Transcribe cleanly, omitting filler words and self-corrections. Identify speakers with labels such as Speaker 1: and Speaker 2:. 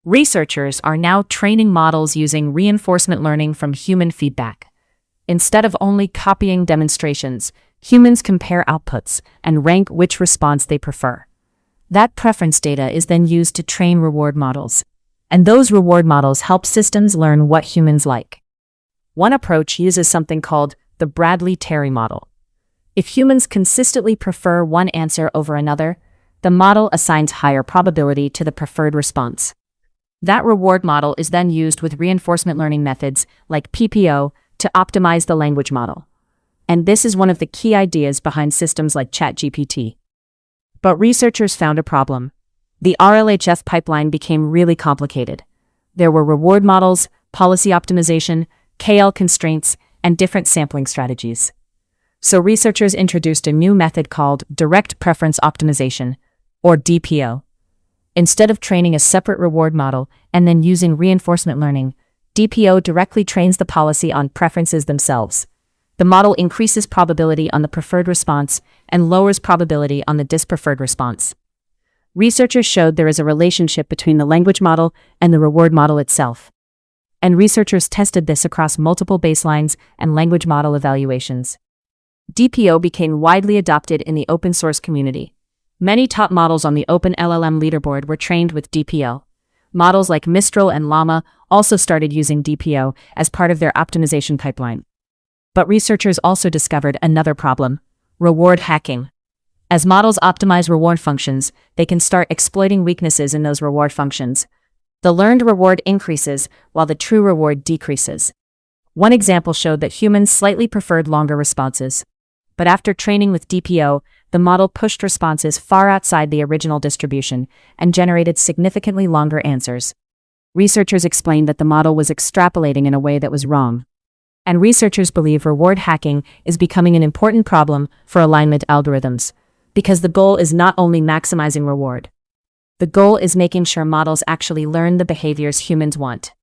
Speaker 1: Researchers are now training models using reinforcement learning from human feedback. Instead of only copying demonstrations, humans compare outputs and rank which response they prefer. That preference data is then used to train reward models, and those reward models help systems learn what humans like. One approach uses something called the Bradley-Terry model. If humans consistently prefer one answer over another, the model assigns higher probability to the preferred response. That reward model is then used with reinforcement learning methods like PPO to optimize the language model. And this is one of the key ideas behind systems like ChatGPT. But researchers found a problem. The RLHF pipeline became really complicated. There were reward models, policy optimization, KL constraints, and different sampling strategies. So researchers introduced a new method called direct preference optimization, or DPO. Instead of training a separate reward model and then using reinforcement learning, DPO directly trains the policy on preferences themselves. The model increases probability on the preferred response and lowers probability on the dispreferred response. Researchers showed there is a relationship between the language model and the reward model itself. And researchers tested this across multiple baselines and language model evaluations. DPO became widely adopted in the open source community. Many top models on the Open LLM leaderboard were trained with DPO. Models like Mistral and Llama also started using DPO as part of their optimization pipeline. But researchers also discovered another problem: reward hacking. As models optimize reward functions, they can start exploiting weaknesses in those reward functions. The learned reward increases while the true reward decreases. One example showed that humans slightly preferred longer responses. But after training with DPO, the model pushed responses far outside the original distribution and generated significantly longer answers. Researchers explained that the model was extrapolating in a way that was wrong. And researchers believe reward hacking is becoming an important problem for alignment algorithms, because the goal is not only maximizing reward. The goal is making sure models actually learn the behaviors humans want.